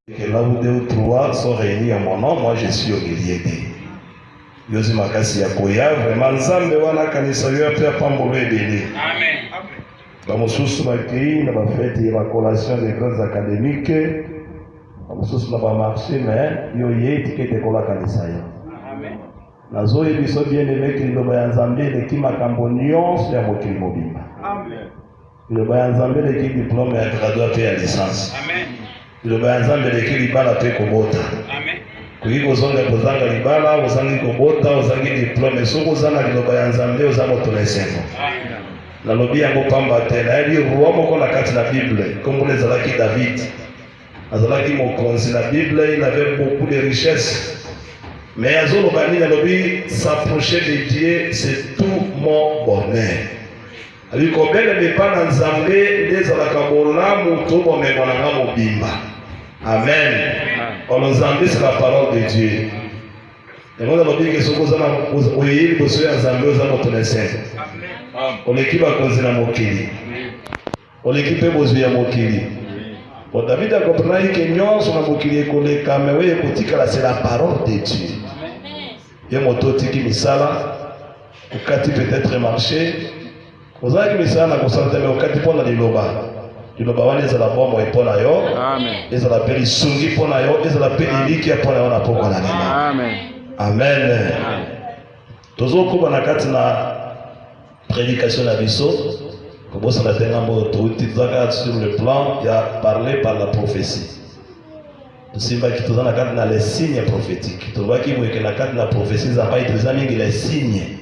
Que là où 2 ou 3 sont réunis en mon nom, moi je suis au milieu d'eux. Yosi makasi ya koya, vraiment nzambe wana kanisa yo pe pambolo ebele. Amen. Bamosusu bakei na bafete ya collation des grandes académiques. Bamosusu na ba marché mais yo yeti ke te kola kanisa yo. Amen. Nazo yebiso bien aimé que liloba ya nzambe leki makambo nyonso ya mokili mobimba. Amen. Liloba ya nzambe leki diplôme ya graduat pe ya licence. Amen. Liloba ya nzambe leki libala pe kobota. Amen. Kuiko ozonga kozanga libala, ozangi kobota, ozangi diplôme, soki ozanga liloba ya nzambe oza moto na esengo. Nalobi yango pamba te nayebi roi moko na kati na Bible, kombo ezalaki David. Azalaki mokonzi na Bible, il avait beaucoup de richesses. Mais azoloba nini alobi s'approcher de Dieu, c'est tout mon bonheur. Ali kobele bepa na nzambe ndezalaka bolamu to bomema nanga mobimba. Amen. On Nzambe c'est la parole de Dieu. Et moi alobi ke soko zana oyebi boso ya nzambe oza moto na esengo. Oleki bakonzi na mokili. Oleki pe bozo ya mokili. Bon, David a compris que nyonso na mokili ekoleka mais oyo ekotikala c'est la parole de Dieu. Ye moto tiki misala okati peut-être marché ozalaki misala na kosala te mais okati mpona liloba liloba wana ezala bomoi mpona yo, ezala mpe lisungi mpona yo, ezala mpe elikia mpona yo na pokwa na lelo. Amen. Tozokoba na kati na prédication na biso kobosana te ngambo touti tozaka sur le plan ya parler par la prophétie. Simbaki toza na kati na les signes prophétiques. Tobaki boyeke na kati na prophétie nzambe itiliza mingi les signes.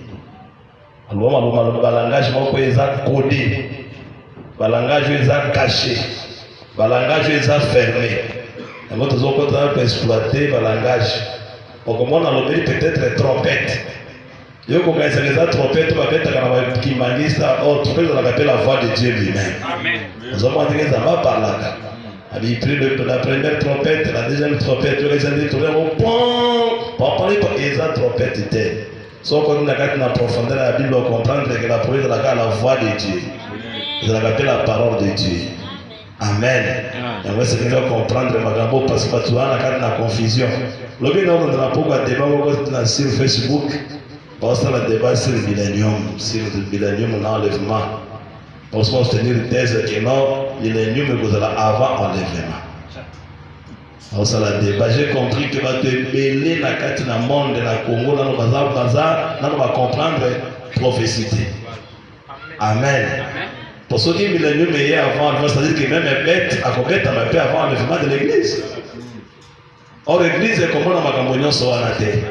Aloma balangage moko eza codé. Balangage eza caché. Balangage eza fermé. Yango tozokota ko exploiter balangage. Okomona lobeli peut-être trompette. Yoko kaisa eza trompette babetaka na kimangista or trompette la appelle la voix de Dieu lui-même. Amen. Nzomba ndenge nzamba parlaka. Il prit la première trompette, la deuxième trompette, les années tournaient au pont. Papa, ils ont trompette telle. Sauf qu'on a quand on profondeur la Bible, on comprend que la première est la voix de Dieu. Ils ont appelé la parole de Dieu. Amen. Et moi, c'est que comprendre Magambo parce que tu as quand la confusion. Le bien on a beaucoup de débats sur Facebook. Parce que le débat sur le millénium, on a enlèvement. On se tenir une thèse que non, il est mieux que avant enlèvement. On s'en a débat. J'ai compris que va te mêler la carte dans le monde de la Congo, dans le bazar, on va comprendre prophétie. Amen. Pour ceux qui millénium est avant, c'est-à-dire que même un bête a commettre un peu avant enlèvement de l'église. Or, l'église est comme on a magamonion sur la terre.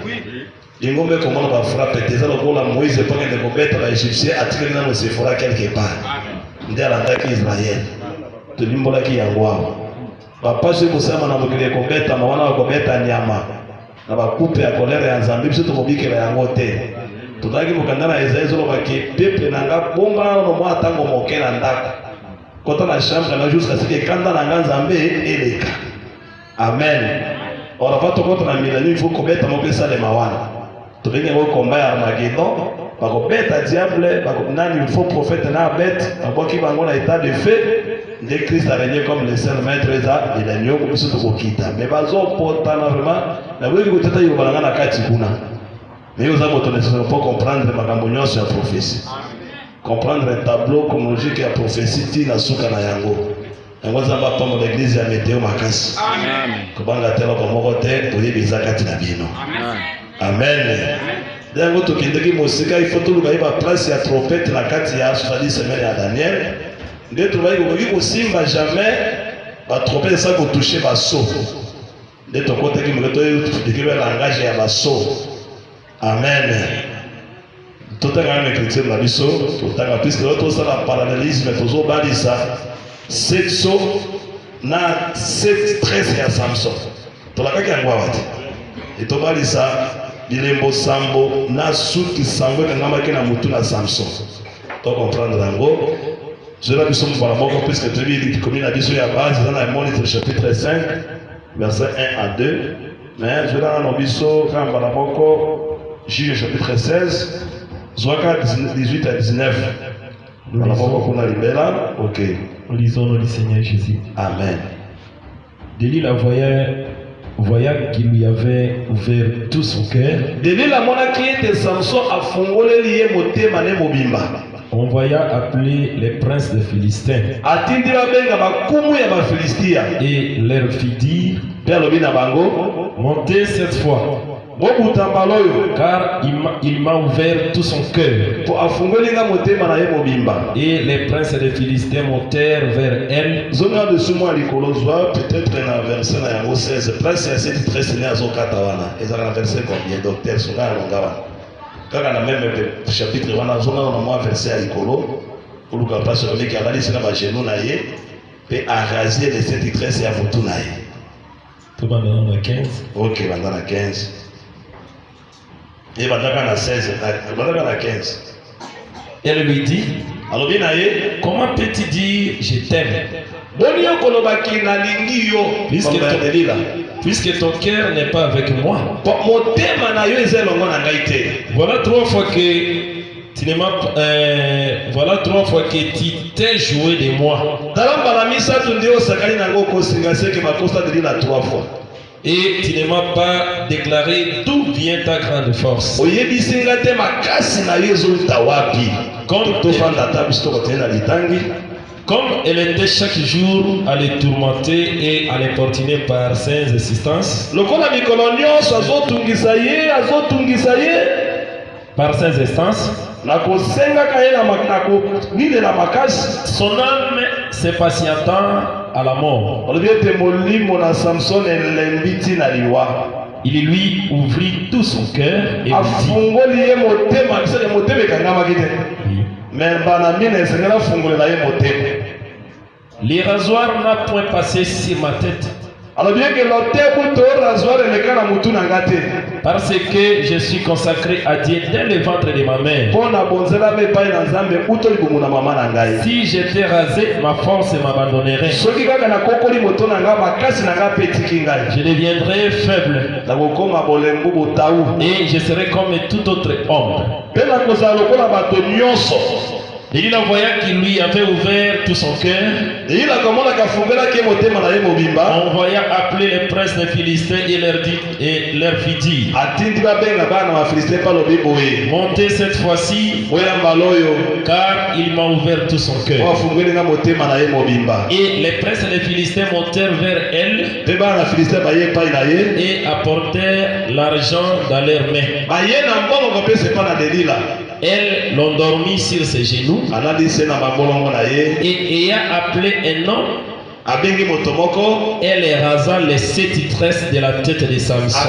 Ingombe comme on va frapper, des alors pour la Moïse et pour que les commettre l'Égyptien a tiré dans le Sephora quelque part. Nde alandaki Israël tolimbolaki yango awa bapasi kosama na mokili ekobeta mawana bakobeta nyama na bakupe ya kolere ya nzambe biso tokobikela yango te tozalaki mokanda na Ezaïe ezolobaki peple na nga bomba nano mwa ntango moke na ndako kota na chambre na jusqu'à ce que ekanda na nga nzambe eleka. Amen. Or avant tokota na milani il faut kobeta moko esalema wana tobengi yango komba ya Armageddon. Bakobeta diable, il faut prophète na bête, qui va en état de fait, de Christ a régné comme le seul maître et il a nié comme ce que mais bazo potana vraiment, la voix que tu as eu balanga na kati kuna. Mais vous avez autorisé pour comprendre makambo sur la prophétie. Comprendre un tableau chronologique et la prophétie na suka na yango. Yango zamba pamo l'église ya météo makasi. Amen. Kobanga tela ko moko te, toye bizakati na bino. Amen. D'un autre qui dit que il faut tout le monde place la trompette la carte ya 70 semaines à Daniel. De trouver que aussi jamais la trompette ça pour toucher ma saut. De ton côté qui me retrouve de le langage ya ma saut. Amen. Tout est quand même chrétien la biso, tout est puisque l'autre ça la parallélisme toujours badi ça. Cette saut na 7 13 ya Samson. Tout la ka ngwa wati. Et to badi ça bilembo sambo na suki sango ngamaki na mutu na Samson. To comprendre yango. Je l'ai biso mbala moko puisque tu lis comme il a dit sur la base dans la Moïse chapitre 5 verset 1 à 2. Mais je l'ai en biso quand mbala moko Juge chapitre 16 Zoaka 18 à 19. Mbala moko kuna libela. OK. Lisons le Seigneur Jésus. Amen. Delilah voyant qu'il lui avait ouvert tout son cœur, envoya appeler les princes des Philistins et leur fit dire, montez cette fois, car il m'a ouvert tout son cœur. Et les princes des Philistins montèrent vers elle. Peut-être dans verset 16, prince ya cette très seigneur azokatawana. Ezaka na verset combien docteur songa longawa. Kaka na même chapitre wana zonga na moi verset ya likolo. Oluka place le mec alali sina ba genou na ye pe arraser les cette très ya mutu na ye. Tout dans la 15. OK, dans la 15. Et bandaka na 16, bandaka na 15. Elle lui dit, comment peux-tu dire je t'aime? Puisque ton cœur n'est pas avec moi. Voilà 3 fois que tu ne m'as voilà 3 fois que tu t'es joué de moi. Et tu ne m'as pas déclaré d'où vient ta grande force. Comme elle était chaque jour à les tourmenter et à l'importuner par ses insistances. Par ses instances. Son âme s'est patientant à la mort. Il lui ouvrit tout son cœur et lui dit, les rasoirs n'a point passé sur ma tête. Parce que je suis consacré à Dieu dès le ventre de ma mère. Si j'étais rasé, ma force m'abandonnerait. Je deviendrais faible. Et je serais comme tout autre homme. Et il envoya qu'il lui avait ouvert tout son cœur. Envoya appeler les princes des Philistins et leur fit dire, montez cette fois-ci, car il m'a ouvert tout son cœur. Et les princes des Philistins montèrent vers elle et apportèrent l'argent dans leurs mains. Elle l'endormit sur ses genoux et ayant appelé un homme, elle rasa les 7 tresses de la tête de Samson.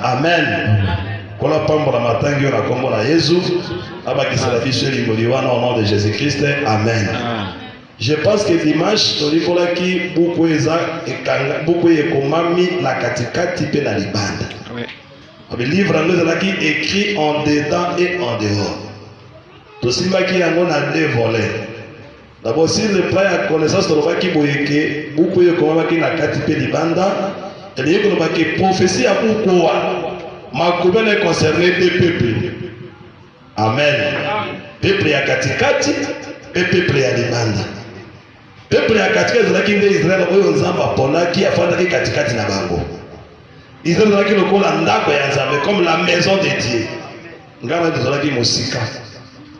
Amen. Au nom de Jésus-Christ. Amen. Je pense que dimanche, beaucoup na katikati pe na libanda. Le livre anglais écrit en dedans et en dehors. Tout ce qui est en 2 volets. D'abord, si le plan a connaissance de l'obaki boyeke, beaucoup de komaki na kati pe libanda, et les komaki prophétie à beaucoup. Ma commune est concernée des peuples. Amen. Peuple ya katikati et peuple ya libanda. Peuple ya katikati zalaki nde Israël oyo nzamba ponaki afandaki katikati na bango. Israël zalaki lokola ndako ya Nzambe comme la maison de Dieu. Ngana zalaki mosika.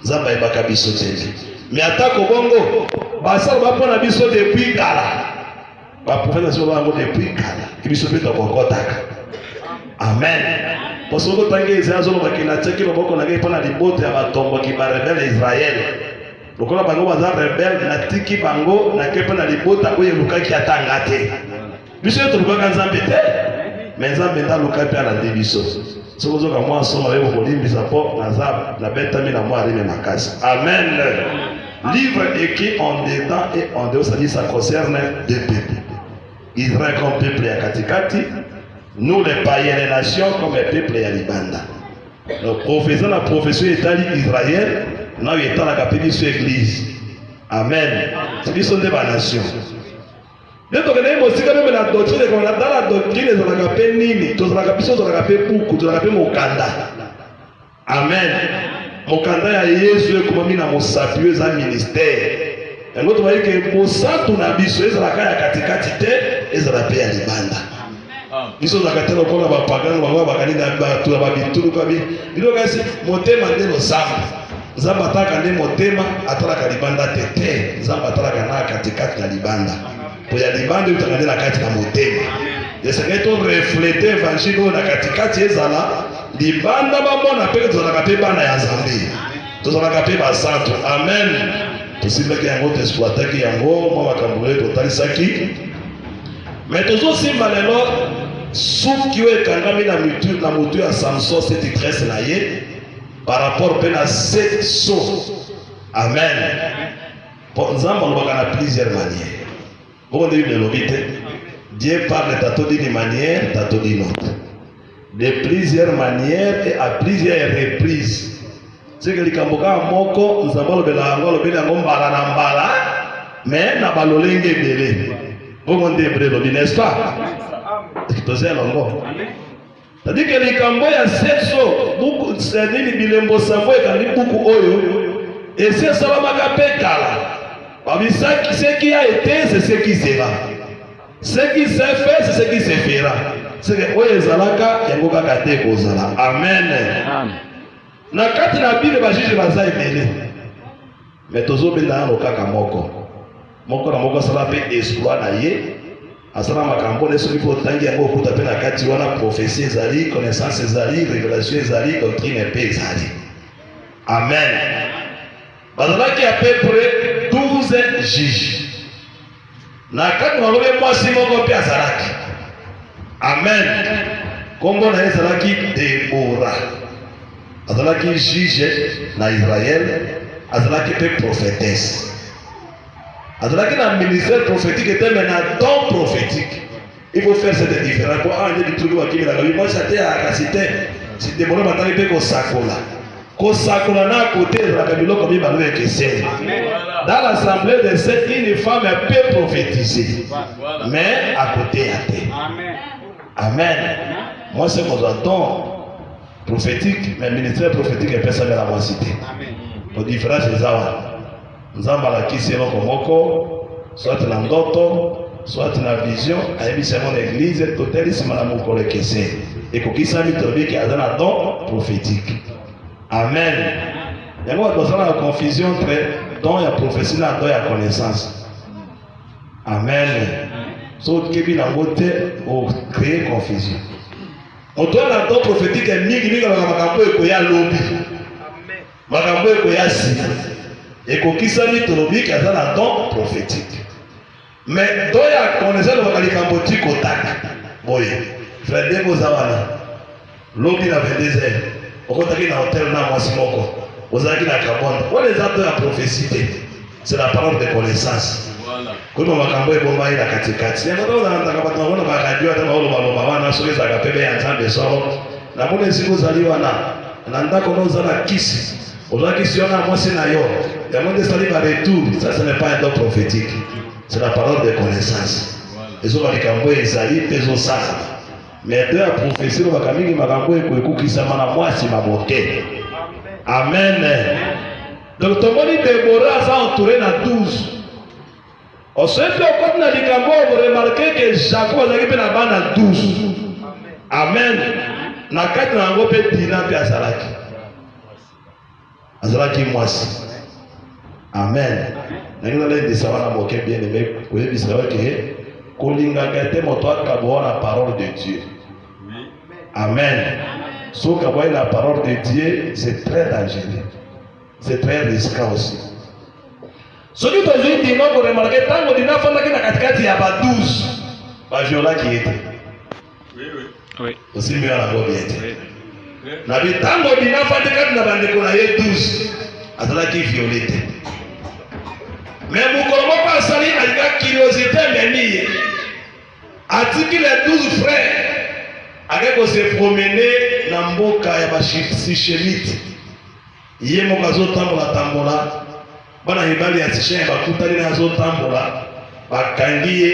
Nzamba ebaka biso tende. Mais atako bongo basala bapona biso depuis kala. Ba prophète so bango depuis kala. Biso pe to kokotaka. Amen. Parce que tangi Israël zo bakina tseki loboko na ngai pona libote ya batombo ki ba rebelle Israël. Lokola bango baza rebelle na tiki bango na kepa na libota oyo lukaki atanga te. Biso to lukaka Nzambe te. Mais Nzambe nda lukaki ala de biso. Soko zoka mwa soma lebo kolimbisa po na za na betami na mwa rime makasi. Amen. Livre écrit en dedans et en dehors, c'est-à-dire ça concerne 2 peuples. Israël comme peuple ya katikati, nous les païens les nations comme les peuples ya libanda. Donc professeur la profession Italie Israël, nous étant la capitale sur l'église. Amen. C'est qui sont des nations. Donc on est aussi quand même la doctrine comme dans la doctrine de la capitale nini, tous la capitale de la capitale beaucoup, de la capitale mokanda. Amen. Mokanda ya Yesu comme mina mo sapieuse un ministère. yango tobayike bosantu na biso ezalaka ya katikati te ezala pe ya libanda biso ozalaka te lokola bapagano bango bakani na bato ya babitulu kabi biloko esi motema nde losambo nzambe atalaka nde motema atalaka libanda te te nzambe atalaka na katikati na libanda po ya libanda eutaka nde na kati na motema esengeli toreflete evangile oyo na katikati ezala libanda bamona mpe tozalaka mpe bana ya nzambe tozalaka mpe basantu amen tosimbaki yango toexploitaki yango mwa makambo oyo totalisaki me tozosimba lelo suki oyo ekangami na motu ya samson se titrese na ye par rapport mpe na sexo amen po nzambe alobaka na plusieurs manières bongo nde bible elobi te Dieu parle tantôt d'une manière, tantôt d'une autre. De plusieurs manières et à plusieurs reprises. C'est que les Kamboka moko, nous avons le mbala na mbala, mais na balolenge bele. Comment dire brelo, n'est-ce pas? C'est longo. C'est-à-dire que les Kamboya sexo, beaucoup c'est ni bilembo savo et kali beaucoup oyo. Et c'est ça va m'agaper kala. Parmi ça, ce qui a été, c'est ce qui sera. Ce qui s'est fait, c'est ce qui se fera. C'est que oyo ezalaka yango kaka te kozala. Amen. Na kati na Bible bajije baza ebele. Mais tozobenda yango kaka moko. Moko na moko asala pe exploit na ye. Asala makambo ne soki po tangi yango okuta pe na kati wana prophétie ezali, connaissance ezali, révélation ezali, doctrine pe ezali. Amen. Bazalaki à peu près 12 juges. Na kati na lobe mwasi moko pe azalaki. Amen. Kombo na ezalaki Deborah. Azalaki juge na Israël, azalaki pe prophétesse. Azalaki na ministère prophétique et même na don prophétique. Il faut faire cette différence. Pour un des trucs qui la moi j'étais à la cité, si Deborah m'attendait pe ko sakola. Ko sakola na côté la Babylone comme il va le question. Dans l'assemblée de saints, une femme peut prophétiser. Mais à côté, à terre. Amen. Moi, c'est mon don prophétique, mais ministère prophétique est personne de la cité. Pour différence, c'est ça. Nous avons la qui c'est l'okomoko, soit la ndoto, soit la vision, à mon église, totalement la mon collègue. Et pour qui ça lui trouve qu'il y a un don prophétique. Amen. Il y a une confusion entre don et prophétie, don et connaissance. Amen. Sauf que la beauté pour créer confusion. On doit la don prophétique et migi dans makambo ekoya lobi. Makambo ekoya si. Et kokisa mi tolobi qui a la don prophétique. Mais don ya connaissance le makambo ti kotaka. Boye. Frère Debo Zawana. Lobi na 22h. Okotaki na hôtel na mwasi moko. Ozaki na kabonda. What is that de la prophétie? C'est la parole de connaissance. Kuna makambo ebomba ila katikati. Ndio nataka watu waone bakajua hata wao baba wana sogeza kapebe ya nzambe soro. Na mune siku zaliwa na ndako nozana kisi. Ozaki siona mwasi na yo. Ya monde sali ba retour. Ça ce n'est pas un don prophétique. C'est la parole de connaissance. Ezo makambo ezali pezo sana. Mais de la prophétie le bakamingi makambo ekukisa mana mwasi maboke. Amen. Donc tout le monde Deborah s'est entouré na 12. Ensuite, quand on a dit qu'on remarqué que Jacob a été na bana 12. Amen. Na kati na ngo pe dina pe azalaki. Azalaki mwasi. Amen. Na ngina le disawa na moke bien aimé, ko yebi sawa ke kolinga gate moto akabo na parole de Dieu. Amen. So kabo la parole de Dieu, c'est très dangereux. C'est très risqué aussi. Soki tozwi dino ko remarquer tango dina fanda kina katikati ya ba 12 ba viola qui était. Oui. Aussi bien la gobe était. Na bi tango dina fanda kati na bande ko na ye 12 azala ki violete. Mais mon colombo pas sali alika curiosité meni. Atiki les 12 frères avec se promener na mboka ya ba Sichemite. Iye mokazo tambola bana hibali ya Sichem bakutani na zo tambola bakangiye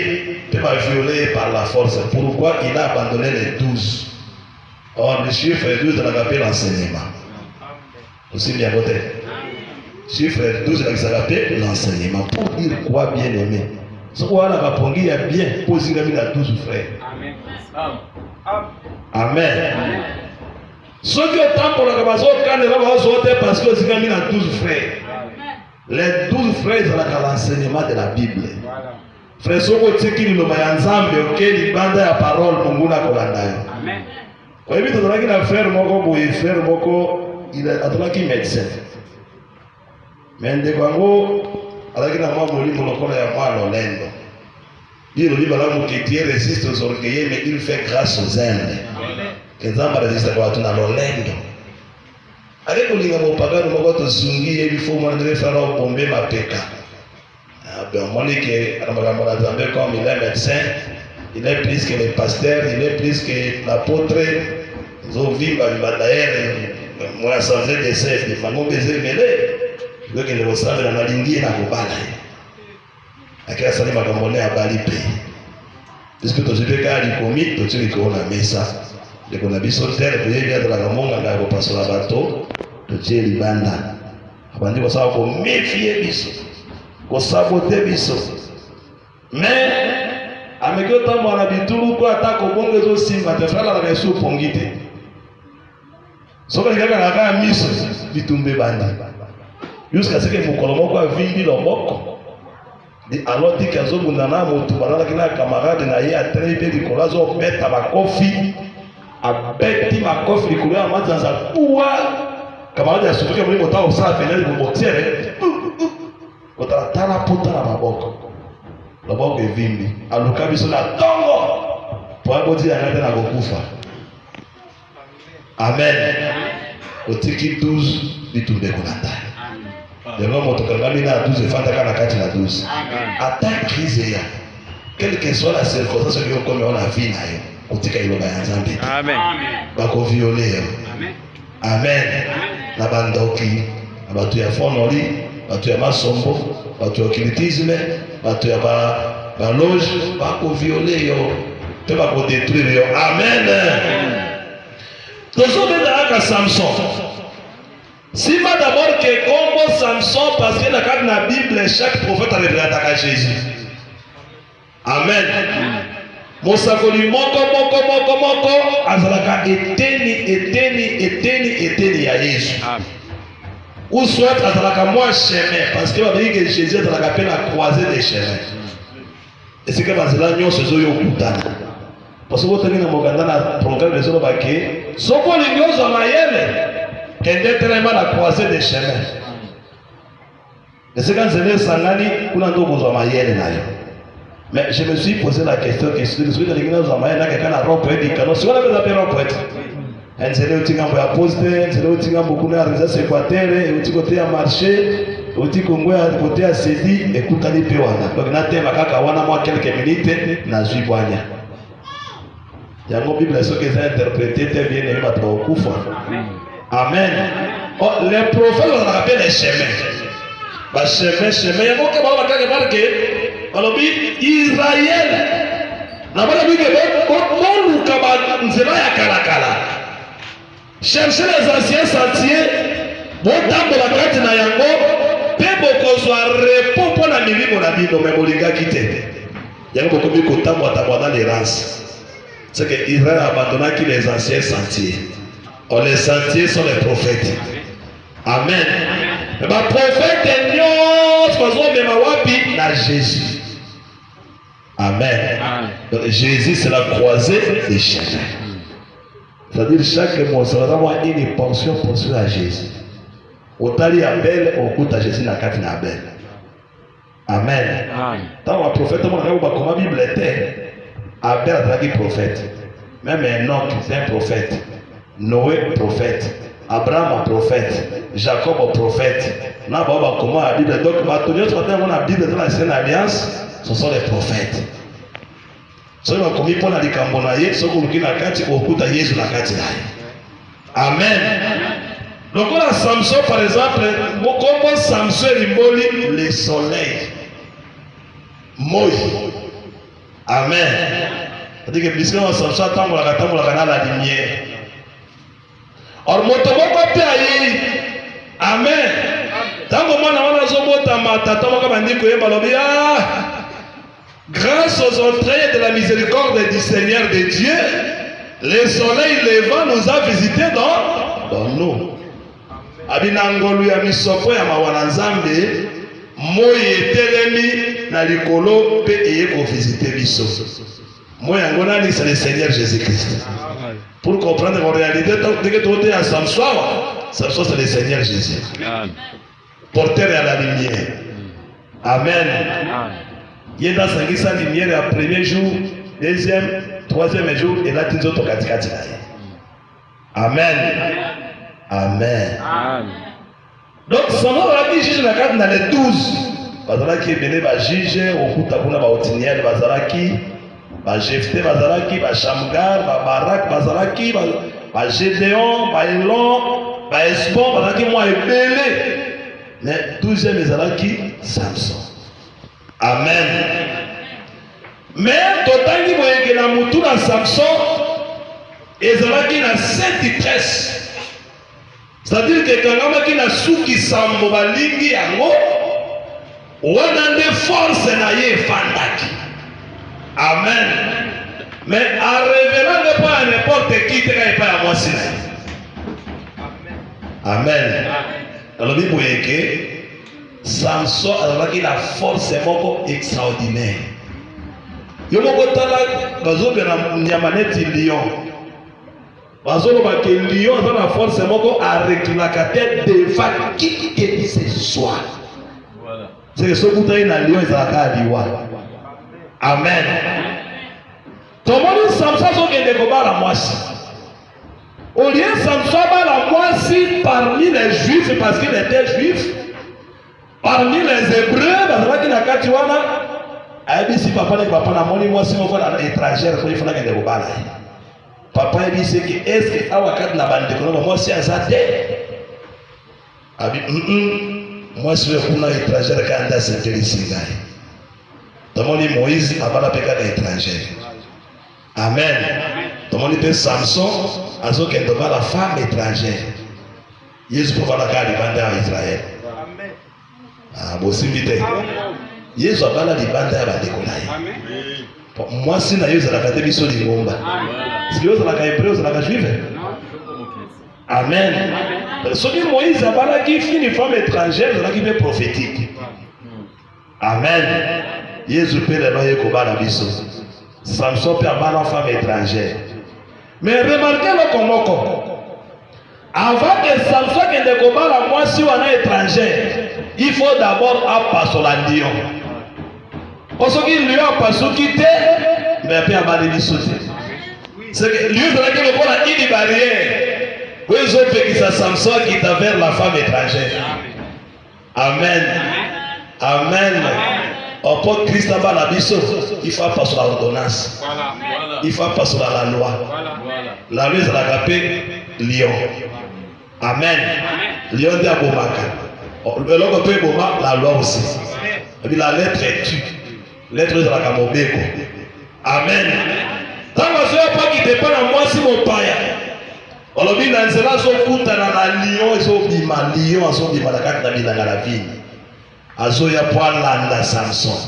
te ba violé par la force. Pourquoi il a abandonné les 12? Or le chiffre 12 on appelle l'enseignement. Aussi bien voté. Chiffre 12 il s'appelle l'enseignement. Pour dire quoi, bien aimé? Ce qu'on a répondu est bien. Posez la 12 frères. Amen. Amen. Ce qui est temps pour la Kabazo, quand les gens vont parce que c'est mis à 12 frères. Les 12 frères, c'est l'enseignement de la Bible. Frère, ce que tu dis, nous ensemble, ok, les bandes à parole, mon gars, Amen. Quand il y a un frère, il est médecin. Mais il y a il résiste aux orgueilleux, mais il fait grâce aux Indes. Exemple, résiste à l'Olendo. Avec le lingua mopagano, il faut faire bomber ma péka. Comme il est médecin, il est plus que le pasteur, il est plus que l'apôtre. Ils ont vu moi sans décès, les fameux baisers mêlés. Je veux que les ressemblent dans la ligne à Kobala. À quel salut m'a demandé à Balipe. Puisque tu sais qu'à l'icomite, tu sais qu'on a mis ça. Dès qu'on a mis sur terre, tu sais bien de la gamonde, on a repassé sur la bateau, tu sais les bandes. Avant de ça, il faut méfier biso. Ko saboter biso. Mais avec le temps on a bitulu ko atako bongo zo simba te fala la besu pongite. Soka ngaka na ka miso bitumbe bandi. Jusqu'à ce que mukolomo ko vindi loboko. Di aloti kazo bundana motu balala kina camarade na ye atrei pe dikolazo beta makofi. Abeti makofi dikola matanza kuwa camarade asubuke muri motao sa fenele bobotiere. Tala puta na maboko. Loboko evimbi. Aluka biso na tongo. Po aboti akate na kokufa. Amen. Otiki 12 bitumbe kolanda. Demo moto kangami na 12 fanda kana kati na 12. Attaque crise ya. Quelle que soit la circonstance que comme on a vu na yo. Otika iloba ya Nzambe. Amen. Bako violer. Amen. Amen. Na bandoki, na batu ya fonoli. Batu ya masombo, batu ya occultisme, batu ya loge, bako violer yo, pe bako détruire yo. Amen. Tozo benda aka Samson. Sima d'abord que combo Samson parce que dans la Bible chaque prophète a représentaka Jésus. Amen. Mosakoli moko azalaka eteni ya Yesu. Ou soit à moi chemin, parce que que Jésus est à la croisée des chemins. Et c'est que Bazela se zo yo kutana. Parce que vous avez un programme de zone baké. Soko les nyos à Mayele, qui est tellement la croisée des chemins. Et c'est quand Zélé Sangani, on a deux besoins à Mayele. Mais je me suis posé la question que si vous avez un besoin à Mayele, quelqu'un a rompu et dit que non, si vous avez un rompu. Nzele utinga mbo ya poste, nzele utinga mbo kuna résidence équateur, uti côté ya marché, uti Congo ya côté ya Sedi, écoute ali pe wana. Donc na tema kaka wana moi quelques minutes na zui bwanya. Yango Bible est ce que ça interprété très bien et pas trop kufa. Amen. Oh, les prophètes on appelle les chemins. Ba chemin yango ke ba kaka marqué. Alobi Israël. Na bala bi ke bo luka ba nzela ya kala. Cherchez les anciens sentiers, bon temps pour la carte na yango, pe boko soit repos pour la mili mon ami no mais molinga quitté. Yango boko bi kota mo tabona les rances. C'est que Israël a abandonné les anciens sentiers. Oh, les sentiers sont les prophètes. Amen. Mais ma prophète nyo sozo be mawapi na Jésus. Amen. Donc Jésus c'est la croisée des chemins. C'est-à-dire chaque mois, ça va avoir une pension à Jésus. Otali Abel, on coûte à Jésus na kati na Abel. Amen. Tant un prophète, on a vu comment la Bible était. Abel a été prophète. Même Enoch, c'est un prophète. Noé, prophète. Abraham, prophète. Jacob, prophète. Là, comment la Bible. Donc, maintenant, ce matin, on a la Bible dans l'ancienne alliance, ce sont les prophètes. So na komi pona likambo na ye soko lukina kati okuta Yesu na kati naye. Amen. Donc on a Samson par exemple, comment Samson rimboli le soleil. Moi. Amen. C'est-à-dire que puisque Samson tambola na la lumière. Or moto moko pe ayi. Amen. Tango mwana wana zobota matata moko bandi koyeba lobi grâce aux entrailles de la miséricorde du Seigneur de Dieu, le soleil levant nous a visités dans nous. Abinangolu ya misopo ya mawana nzambe moi etelemi na likolo pe eye ko visiter biso. Moi yango nani c'est le Seigneur Jésus-Christ. Pour comprendre en réalité dès que tu es à Samson c'est le Seigneur Jésus. Porteur à la lumière. Amen. Yenda sangisa lumière à premier jour, deuxième, troisième jour et là tu autres katikati. Amen. Amen. Donc ça va juge la carte dans les 12. Bazalaki bene ba juge okuta kuna ba otiniel bazalaki ba Jephthé bazalaki ba Shamgar ba Barak bazalaki ba Gédéon ba Elon ba Esbon bazalaki moi ebele. Mais 12e ezalaki Samson. Amen. Mais totangi boyeke na mutu na Samson ezalaki na sainte tresse. C'est-à-dire que kangamaki na suki sambo balingi yango wana nde force na ye fandaki. Amen. Mais en révélant pas à n'importe qui te ka pas à moi si. Amen. Alors il boyeke Samson azalaki la force moko extraordinaire. Yo moko tala bazobe na nyamaneti lion. Bazolo ba ke lion za na force moko a reculaka tête devant qui que ce soit. Voilà. C'est que ce bouteille na lion ezalaka liwa. Amen. Tomoni Samson zo ke de kobala mwasi. Au lieu Samson bala mwasi parmi les juifs parce qu'il était juif. Parmi les Hébreux, bazalaki na kati wana ayebisi papa na moni mwasi moko na étrangère ko ifuna kende kobala. Papa ayebisi ke est-ce que awa kati na bandeko na mwasi azate? Abi mwasi we kuna étrangère kanda s'intéresse ngai. Tomoni Moïse abala peka na étrangère. Amen. Tomoni pe Samson azokende la femme étrangère. Yesu pour la kali banda ya Israël. Ah, bosimite. Yesu abala libanda ya bandeko na ye. Moi si na Yesu alakate biso lingomba. Si Yesu alaka hébreu alaka juif. Amen. Soki Moïse abala ki fini femme étrangère alaki be prophétique. Amen. Yesu pe le baye ko bala biso. Samson pe abala femme étrangère. Mais remarquez le komoko. Avant que Samson kende ko bala mwasi wana étrangère, il faut d'abord apasser la lion. Parce que lion apasuki te, mais après abali bisote. C'est que lion de laquelle on a une barrière. Où ils ont fait que Samson qui est vers la femme étrangère. Amen. Amen. Au pot Christ a la biso, il faut passer l'ordonnance. Il faut passer la loi. La loi c'est la capée lion. Amen. Lion de Abomaka. Le logo peut être la loi aussi. Et puis la lettre est tue. Lettre de la Kamobeko. Amen. Tant que je n'ai pas quitté pas la moi si mon père. On a dit dans ce là, son coup dans la lion et son bima lion, son bima la carte dans la ville. Azoya poil landa Samson.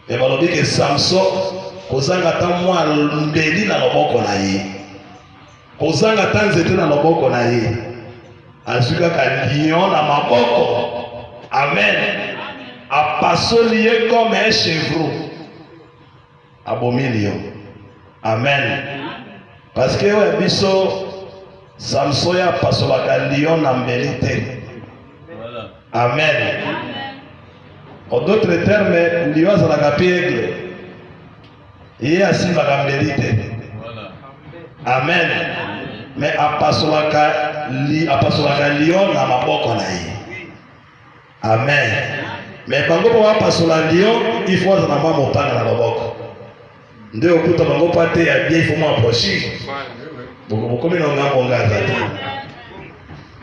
Mais on a dit que Samson, kozanga tant moi mbeli na loboko na ye. Kozanga tant zete na loboko na ye. Azuka ka lion na maboko. Amen. A passolier comme un chevreau. Abomi lion. Amen. Parce que ouais, biso Samson ya pasolaka lion na mbelite. Amen. En d'autres termes, lion azalaka pe aigle. Et asimbaka mbelite. Amen. Mais apasolaka lion na maboko na ye. Amen. Mais bango po apasola lion, il faut azala mwa mopanga na loboko. Nde okuta bango pate ya bien, il faut m'approcher. Bokomi na ngambo ngaza te.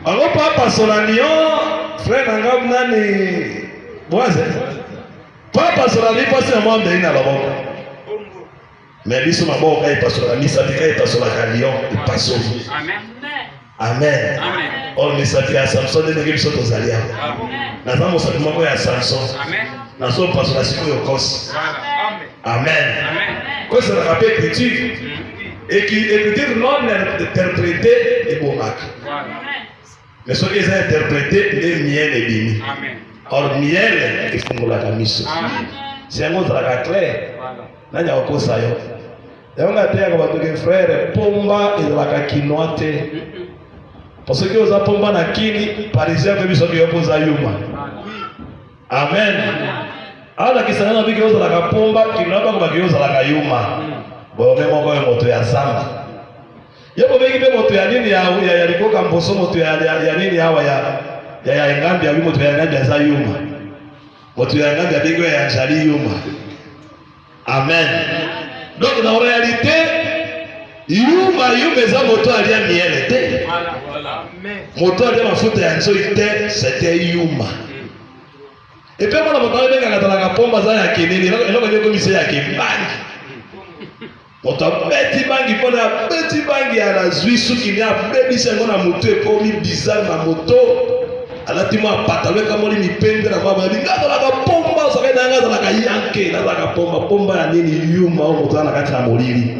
Bango po apasola lion, frère nanga nani boise. Po apasola lion pasi na mwa mbeli na loboko. Mais biso maboko ka ipasola misa tika ipasola ka lion ipasoli. Amen. Amen. or misapi ya Samson ndenge biso tozalia na za mosapi moko ya Samson na so paso na siku yokosi amen quoi ça rappelle écriture et qui écriture non interprétée et bomak mais ce qui est interprété les miel et bini or miel ifungula kamiso c'est un autre la clair nanya okosa yo yanga te yako batoke frère pomba ezalaka kinoa te parce que oza pomba na kini parisien pe biso yo poza yuma amen ala kisana na biki ozalaka pomba kinoa ba ko baki ozalaka yuma bo memo ko moto ya zamba yebo beki be moto ya nini ya likoka mboso moto ya nini hawa ya ngambi ya moto ya ngambi za yuma moto ya ngambi ya bigo ya njali yuma amen. Donc dans la réalité, yuma za moto alia miele te. Moto alia mafuta ya nzo ite, c'était yuma. Et puis moi na moto alia benga katala pomba za ya kinini, eloko nyo komise ya kimbani. Moto beti bangi pona beti bangi ya la zwisu kinya bebi sengo na moto ekomi bizarre na moto. Alati mwa patalwe kama li mipende na baba lingato la pomba sabe na ngaza la kayanke na la pomba ya nini yuma au moto na kati na molili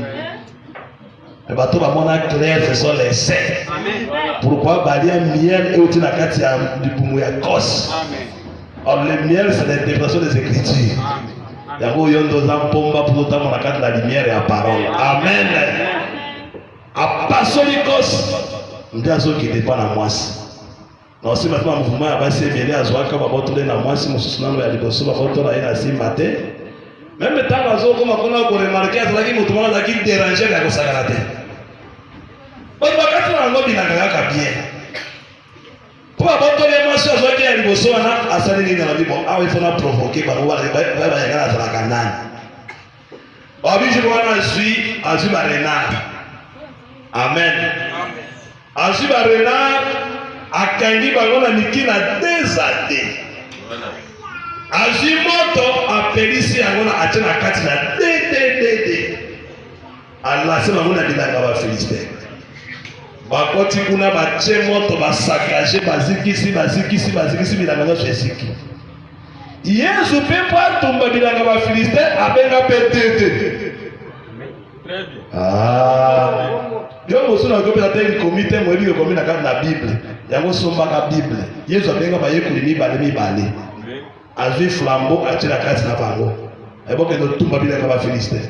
e bato ba mona clair ce sont les saints amen pourquoi balia miel et outi na kati ya libumu ya kos amen or le miel c'est l'interprétation des écritures amen yango yondo za pomba pour ta mona kati la lumière ya parole amen a pasoli kos ndazo qui dépend na mwasi na aussi maintenant mouvement ya basi ebele azwaka babotole na mwasi mosusu nano ya liboso babotola ye na nsima te meme ntango azokoma mpona koremarke azalaki moto moko azalaki déranger ya kosakana te bato bakati na yango bilanga kaka bien mpo babotole mwasi azwaki ya liboso wana asali nini na bibo awa ifona provoke bango bayangana azalaka nani babijiko wana azwi barenard amen azwi barenard akangi bango na mikila 2 années azwi moto apelisi yango na atie na kati na dededede alase bango na bilanga bafilistin bakoti kuna batie moto basakage bazikisi bilanga nyonso esiki yesu mpe mpo atumba bilanga bafilistin abenga mpe dede yo mosu na kopesa te likomi te moyebi ekomi na kati na bible yango sombaka bible yesu abenga bayekoli mibale azwi flambeau atie na kati na bango ebokende otumba bilanga bafilistin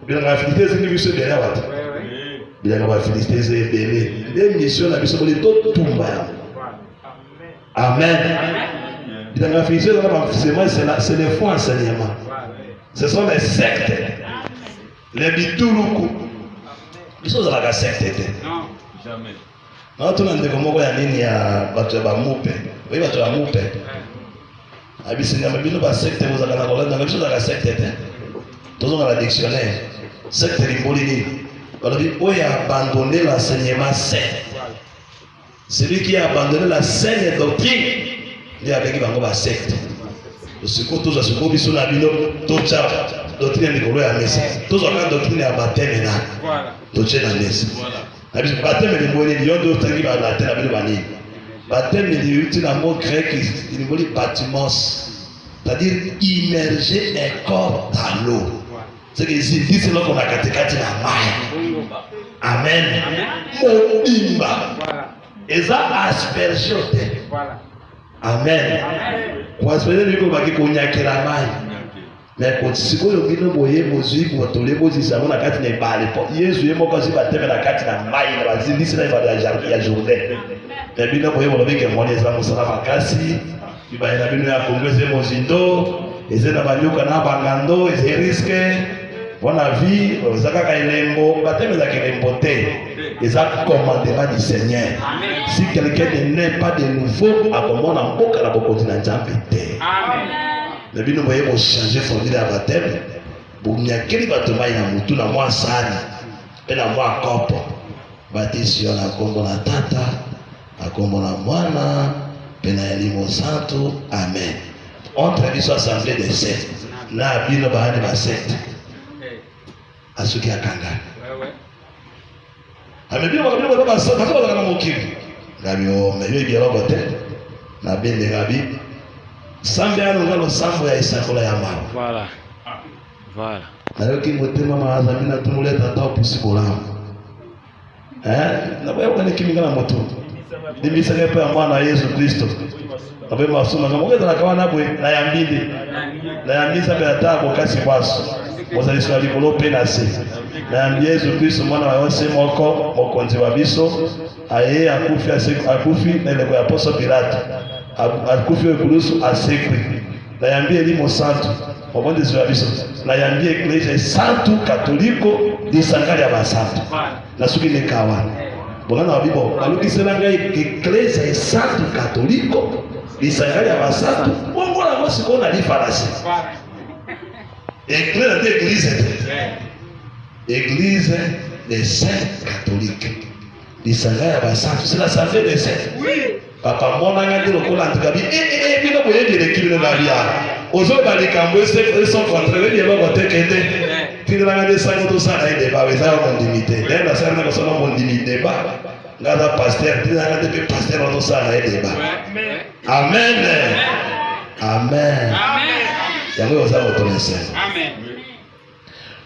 bilanga bafilistin ezingi biso ebele awa te bilanga bafilistin eza ebele nde mission na biso boli totumba yango amen bilanga bafilistin ezaka bafisement c'est le faux enseignement ce sont les sectes les bituluku biso ozalaka secte te na tuna ndeko moko ya nini ya bato ya bamupe oyi bato ya mupe abisinyama bino basecte bozalaka na kolanda biso ozalaka secte te tozonga na dictionnaire secte limboli nini balobi oyo abandonné l'enseignement saint celui qui a abandonné la saine doctrine nde abengi bango basecte osiko tozwa siko biso na bino totya doctrine likolo ya mesa tozwaka doctrine ya bateme na totie na mesa na biso bateme limboli yo ndo otangi balate na bino banini bateme liuti na mot grec limboli batimos c'est-à-dire immerger un corps dans l'eau c'est que zindisi loko na katikati na mai amen mobimba eza aspersion te amen kwa aspersion liko baki konyakela mai mais quand sikoyo bino boye bozwi botole bozisa na kati na ebale po yesu ye moko azi bateme na kati na mai na bazindisi na ebale ya Jourdain mais bino boye bolobi ke moni eza mosala makasi bibaye na bino ya kongrese mozindo eze na banyoka na bangando eze risque bona vie eza kaka elembo bateme ezaka elembo te eza commandement du Seigneur si quelqu'un ne naît pas de nouveau akomona mboka na bokonzi na Nzambe te na bino boye changer formule ya bateme bunyakeli bato mai na mutu na mwa sani pe na mwa kopo batisi yo na kombo na tata na kombo na mwana pe na elimo santo amen entre biso assemblée des saints na bino bahani ba saint asuki akanga amebino bakabino ba saint bakaba na mokili Gabi o meyo gero bote na bende gabi. Sambe anu ngalo sambo ya isakola ya mama. Voilà. Voilà. Na yo ki motema maaza mina tumuleta ta possible la. Na baya kwa kimi ngala moto. Dimisa kepa ya mwana Yesu Kristo. Abe masuma ngomongeza na kawana bwe na yambinde. Na yambisa be atako kasi kwaso. Mozali swali kolope na se. Na yambia Yesu Kristo mwana wa Yose moko mokonzi wa biso aye akufi na ile kwa apostle Pilato. Akufi ekulusu asekwe. Na yambia limo santo mokonzi wa biso. Na yambia Ecclesia santo katoliko disangali ya basanto. Na suki ne kawana. Bongana wa bibo alukisela ngai Ecclesia santo katoliko disangali ya basanto. Bongo la mosi kona li farasi. Église des saints catholiques. L'Israël va ça, c'est l'assemblée des saints. Oui. Papa mon angadi le kola antikabi bino boye de kilo na bia. Ozo bali kambo sont contre les dialogues au tekende. Tindra ngade sango to sana ide ba weza ko ndimite. Nda sana ko sana mo ndimite ba. Ngada pasteur tindra ngade pe pasteur to sana ide ba. Amen. Amen. Amen. Yango oza ko tonese. Amen.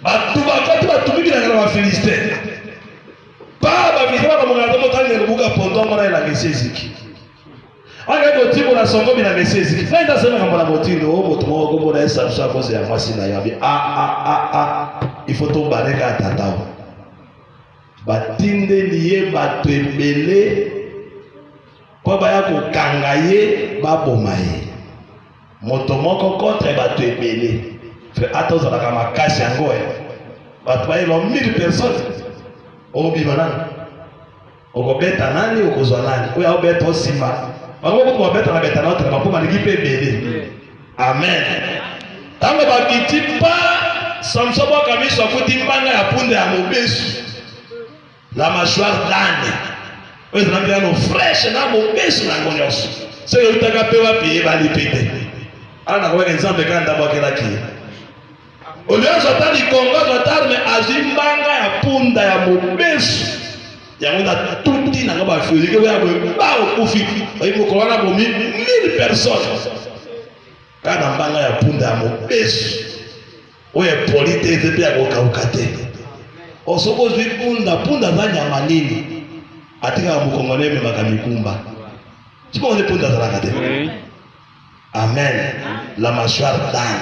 Batumiki na ngala Filistin. Baba bizaba na mungana motali na buka pondo ngona ila meseziki. Anga ko tibo na songo bina meseziki. Fenda sema kama na motindo o moto mo gombo na esa sa pose ya mwasi na yabi. Il faut to bareka tatao. Batinde liye batembele po baya ko kangaye babomaye. Moto moko contre batembele. Frère atos la kama kasi yango batwaye lo 1000 personnes. Obimana okobeta nani okozwa nani oya obeta osima bango ko obeta na beta na otra mapoma ligipe bele. Amen. Tango bakiti pa Samson ba kamiso akuti mbanga ya punde ya mobesu la mâchoire d'âne oyo na mbia fresh na mobesu na ngonyos se utaka pewa piye bali pete ana kwa nzambe kanda bakela ki Oliozo tali kongozo tarme azimbanga ya punda ya mobesu yango na tuti na ngaba fuzike ya ba okufi ayibo ko wana bomi 1000 personnes kana mbanga ya punda ya mobesu oye polite zepe ya kokaukate osoko zwi punda za nyama nini atika mukongole me makamikumba siko ne punda za rakate. Amen. La mâchoire d'âne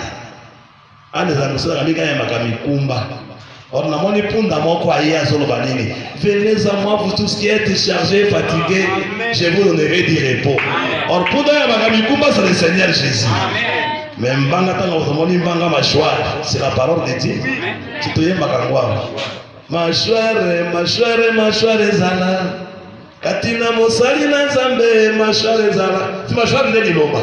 ane za musala kalika ya makamikumba. Or na moni punda moko aye azolo banini. Venez à moi vous tous qui êtes chargés, fatigués, je vous donnerai du repos. Or punda ya makamikumba c'est le Seigneur Jésus. Mais mbanga tanga otomoni mbanga mâchoire, c'est la parole de Dieu. Tu te yema kangwa. Mâchoire zala. Katina mosali na Nzambe mâchoire zala. Tu mâchoire ndeni loba.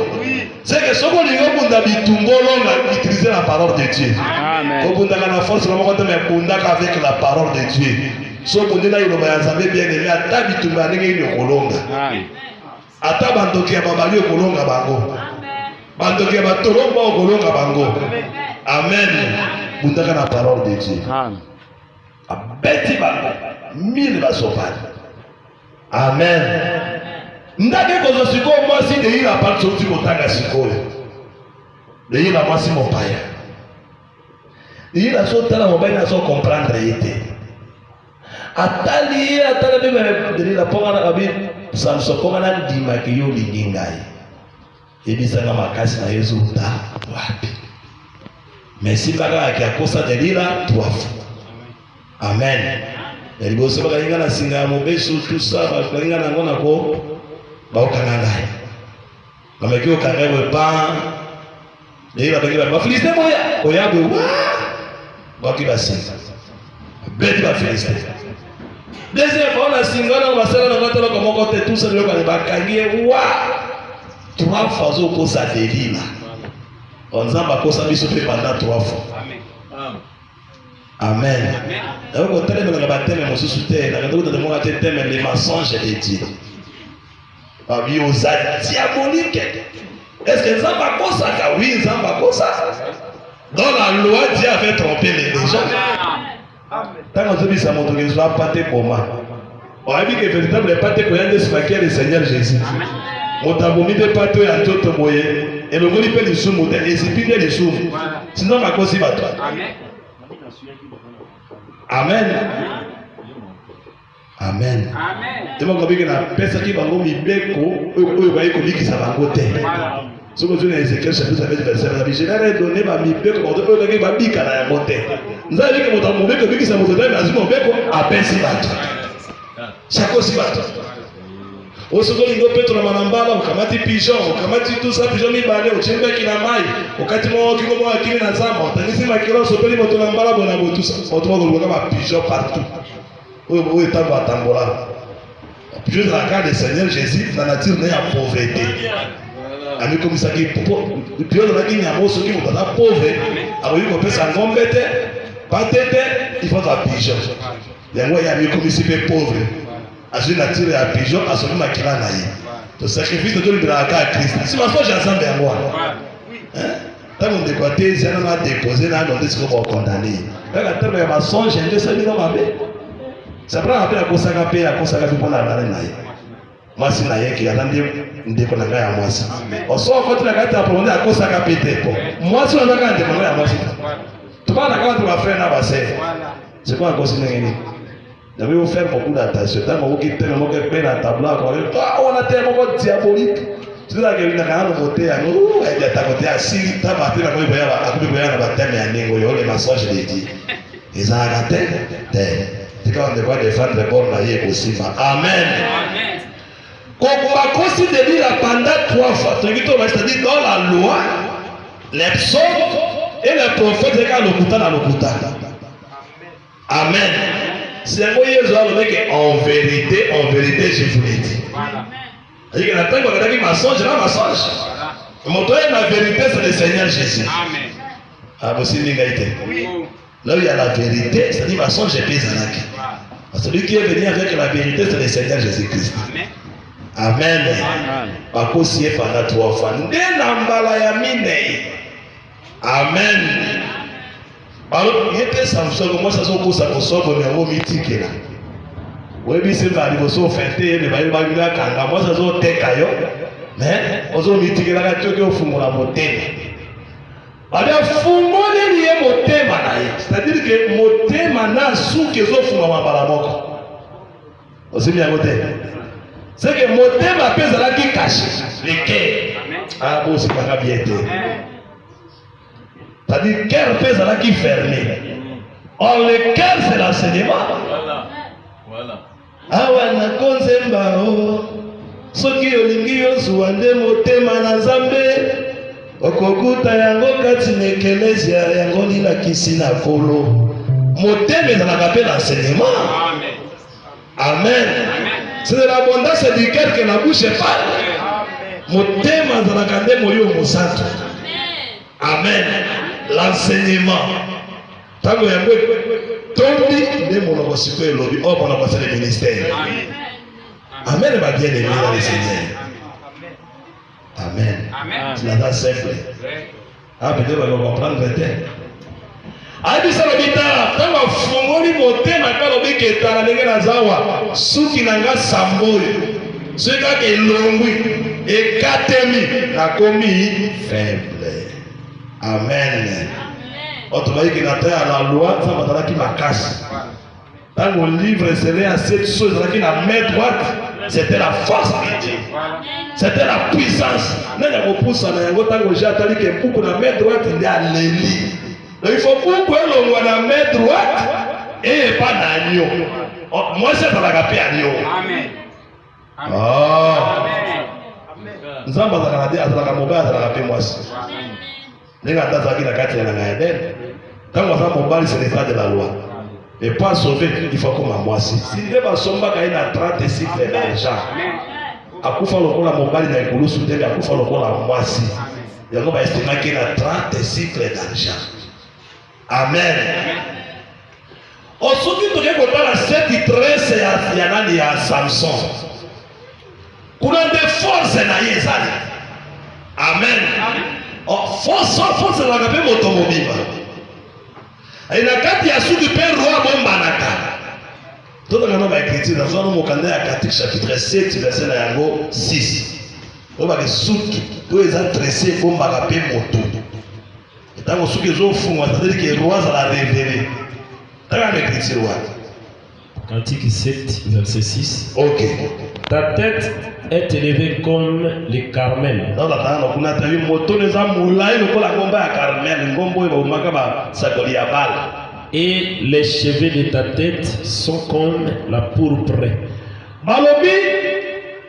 C'est que ce qu'on dit, on a utiliser la parole de Dieu. Amen. On a la force, on a avec la parole de Dieu. Ce qu'on dit là, il a bien aimé. Ata bitumba ninge ni kolonga. Ata bandoki ababali kolonga bango. Bandoki abatolomba kolonga bango. Amen. Bundaka la parole de Dieu. Amen. Abeti bango 1000 basopani. Amen. Ndage kozo siko mwasi de ila pa tsoti kotanga sikoyo. De ila mwasi mopaya. De ila so tala mobaya so comprendre yete. Atali bebe de ila ponga na abi Samson ponga na ndima ke yo lingingai. Ebisa na makasi na Yesu ta wapi. Merci baka akiakosa de ila tuafu. Amen. Elibo sema kainga na singa mobesu tout ça ba kainga na ngona ko baokanangai kamekio karewe pa leila bagila ba Filistin moya oyabwe wa bakila singa beti ba Filistin deuxième fois na singana basala na ngotelo ko mokote tout ça le ba kangie wa trois fois ko sa delila onzamba ko sa biso pe pendant 3 fois. Amen. Donc au terme de la bataille mon sous-terre la retour de mon thème les mensonges de Dieu. Babi aux diaboliques. Est-ce que ça va comme ça? Oui, ça va comme ça. Dans la loi, Dieu avait trompé les gens. Tant que ça montre que soit pas tes pour moi. oyebi ke véritable pate koyande simakia le Seigneur Jésus motabombi te pate ya nzoto boye elongoli mpe lisumu te ezipi nde lisumu sinon makosi bato. Amen. Amen. Temo kobiki na pesa ki bango mibeko oyo bayi kobikisa bango te. Soko tuna Ezekiel chapitre 7 verset 9 j'avais donné ba mibeko ba oyo ki babika na yango te. Nzali ke moto mobeko bikisa moto te na zimo mobeko apesi bato. Chakosi bato. Osoko lingo Petro na manambala ukamati pigeon ukamati tout ça pigeon mibale uchimbe kina mai wakati mwa kingo mwa akili na zama utangisi makiro sopeli moto na mbala bona botusa moto mwa kolonga ba pigeon partout. Oyo tango atambola. Pigeon na cas de Seigneur Jésus na nature na ya pauvreté. Ami comme ça qui pigeon na kinya moso ki moto na pauvre akoyi ko pesa ngombe te patete il faut un pigeon. Yango ya mi comme si pe pauvre. Azui nature ya pigeon asomi makila na ye. To sacrifice to libera ka Christ. Si ma foi j'ensemble yango. Tango de côté zana na déposer na ndo ndisi ko condamner. Kaka terme ya mensonge nde ça bino mabe. Ça prend après akosaka pe akosaka pe pona na ye. Mwasi na ye ki atandi ndeko na ngai ya mwasi. Oso ko tuna kata prendre akosaka pe te po. Mwasi wana ka ndeko ya mwasi. Tubana kama tu frère na base. C'est quoi cause ngeni? Devez-vous faire beaucoup d'attention. Tant que vous quittez le mot que peine à tableau, on a tellement de diabolique. C'est là que vous n'avez pas voté à nous. Et bien, tu as voté à Syrie, tu as battu la main, tu as battu la main, les mensonges, je l'ai dit. Ils ont raté. C'est quand on doit défendre les bords naïfs aussi. Amen. Quand on considère pendant 3 fois, c'est-à-dire dans la loi, les psaumes et les prophètes, c'est quand l'okuta dans l'okuta. Amen. C'est un moyen de en vérité, je vous l'ai dit. C'est-à-dire que la temps qu'on a dit mensonge, là, mensonge. La vérité, c'est le Seigneur Jésus. Amen. Ah, vous savez, là où il y a la vérité, c'est-à-dire mensonge, j'ai payé Zanaki. Celui qui est venu avec la vérité, c'est le Seigneur Jésus-Christ. Amen. Par contre, si il pendant 3 fois, amen. Alors, il était Samson, moi, ça se pose à mon sort, mais on mythique là. Oui, mais c'est pas niveau sauf fêter, mais il va y avoir quand moi, ça se tek ayo. Mais, on se mythique là, tu es au fond la montée. Alors, fungo ni lié montée manaï. C'est-à-dire que montée mana sous que zo fungo ma balamoko. Aussi bien montée. C'est que montée ma pèse là qui cache les quais. Ah bon, c'est pas bien été. C'est-à-dire cœur pèse là qui fermé. Or le cœur c'est l'enseignement. Voilà. Ah ouais, na konzemba o. Soki olingi yo suwande motema na Nzambe. Okokuta yango kati na eklezia yango lila kisi na kolo. Motema ezalaka pe l'enseignement. Amen. Amen. C'est de l'abondance du cœur que la bouche parle. Motema ezalaka nde moyo mosantu. Amen. L'enseignement. Tango yango tondi nde monoko siko elobi o pona passer le ministère. Amen. Va bien aimer dans le Seigneur. Amen. C'est la simple. Ah, peut-être qu'on va comprendre peut-être. Adi salobita, tango fungoli motema kalobi ketala ndenge nazawa, suki nanga samboyo. Soka ke longwi ekatemi nakomi faible. Amen. Automatique na terre à la loi, ça va dans la casse. Dans le livre, c'est à cette chose qui na main droite, c'était la force de Dieu. C'était la puissance. N'a pas repousse à la tango j'ai attendu que beaucoup na main droite il y a l'éli. Donc il faut beaucoup l'on na main droite et pas d'agneau. Moi c'est pas la capé agneau. Amen. Ah. Nzamba za kanade azala mobile azala capé moi. Les gars dans la carte na ngaden. Quand on va mobile c'est l'état de la loi. Et pas sauver il faut comme moi si. Si les ba somba ka ina 30 cycles d'argent. Akufa lokola mobile na ikulu sudeli akufa lokola mwasi. Yango ba estima ki na 30 cycles d'argent. Amen. Osoki toke kotala cette tresse ya nani ya Samson. Kuna de force na yezali. Amen. Force la gape moto mobimba. Ina kati ya suki pe roi bomba naka. Tout le monde va écrire dans un mokanda ya Katik chapitre 7 verset na yango 6. On va que souki pour les adresser pour maraper moto. Et tant que souki zo fou, c'est-à-dire que roi ça la révéler. T'as qu'à écrire roi. Cantique 7 verset 6. OK. Ta tête est élevée comme les Carmel. Dans la temps on a vu moto les amulai le la ngomba ya Carmel, ngombo ba umaka ba sakoli ya balle. Et les cheveux de ta tête sont comme la pourpre. Balobi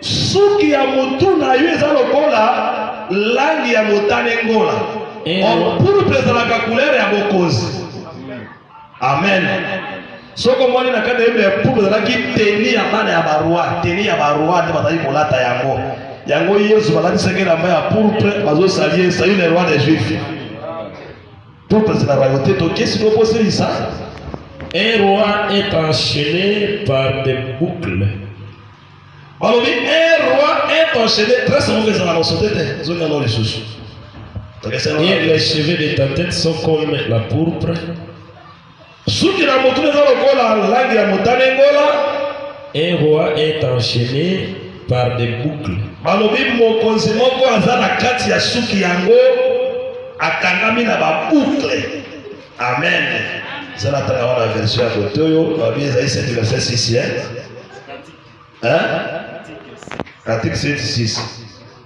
suki ya motu na yo eza lokola langi ya motane ngola. Pourpre ezalaka couleur ya bokonzi. Amen. Soko mwani na kanda yebe pourpre ezalaki teni ya bana ya baroi, teni ya baroi nde bazali kolata yango. Yango Yesu balatisaki elamba ya pourpre bazosali salut le roi des Juifs. Pourpre c'est la royauté. Donc qu'est-ce que vous posez ça? Un roi est enchaîné par des boucles. Alors, un roi est enchaîné. Très souvent, les gens sont dans les sous. Et les cheveux de ta tête sont comme la pourpre. Un roi est enchaîné par des boucles. Akangami na ba boucle. Amen. C'est la version à côté yo, la bien ça c'est verset 6. Hein? Cantique 7 6.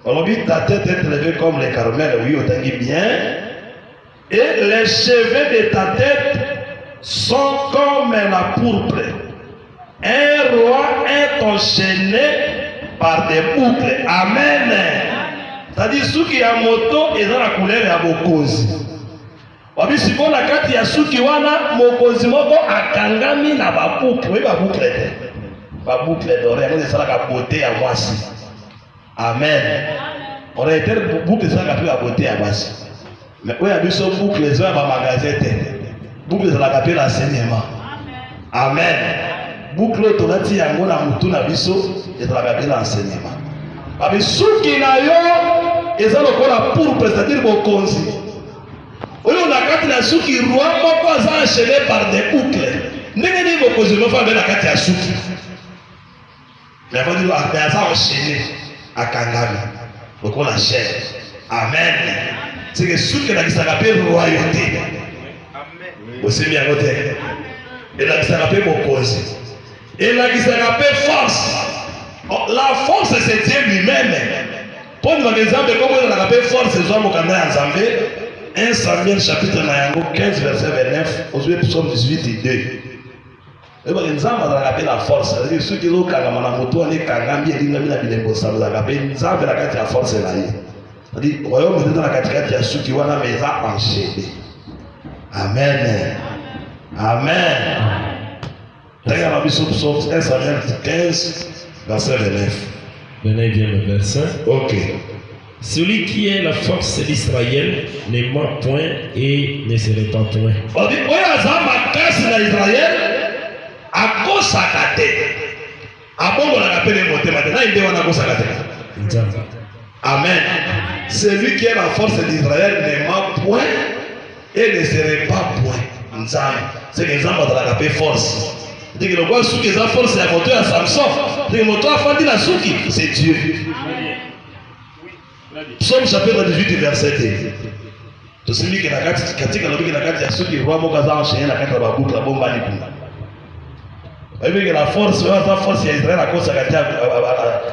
On dit ta tête est élevée comme les Carmel, oui, on dit bien. Et les cheveux de ta tête sont comme la pourpre. Un roi est enchaîné par des boucles. Amen. C'est-à-dire suki ya moto eza na couleur ya bokonzi. Wabi siko na kati ya suki wana mokonzi moko akangami na ba boucle, oui ba boucle te. Ba boucle d'oreille, on eza la beauté ya mwasi. Amen. On a été boucle eza la beauté ya mwasi. Mais oya biso boucle eza ba magasin te. Boucle eza la pe l'enseignement. Amen. Boucle to lati yango na mutu na biso eza la pe l'enseignement. Wabi suki na yo eza lokola pourpre, c'est-à-dire bokonzi. Oyo na kati na suki roi moko aza enchaîné par des boucles. Ndenge ni bokonzi no fa na kati ya suki. Mais va dire aza enchaîné akangami lokola chaîne. Amen. C'est que suki na kisaka pe royauté. Amen. Osemi yango te. Et la kisaka pe bokonzi. Et la kisaka pe force. La force c'est Dieu lui-même. Pour nous exemple comme on a appelé force les hommes au Canada en Zambie, 1 Samuel chapitre 15 verset 29, aujourd'hui psaume 18 et 2. Et bien Nzamba a appelé la force, c'est-à-dire ceux qui ont kangama na moto ani kangami et dinga mina bilembo ça vous a appelé Nzamba la kati ya force là yi. C'est-à-dire royaume est dans la kati ya ceux qui wana mais a enchaîné. Amen. Amen. D'ailleurs la psaume 1 Samuel 15 verset 29. Venez bien le verset. Ok. Celui qui est la force d'Israël ne ment point et ne se répand point. On dit, oya zama kasi na Israël, akosaka te. Abongo na kapele motema te. Na inde wana akosaka te. Amen. Celui qui est la force d'Israël ne ment point et ne se répand point. Nzambe. C'est que Nzambe a la force. C'est que le roi souki est la force ya moto ya Samson. C'est que moto a fandi la souki, c'est Dieu. Psaume chapitre 18 verset 2. To simi ke nakati katika lobi ke nakati ya suki roi moko za enchaîner na kati ya babuku la bomba likuna. Bible ke la force ya Israël a kosa kati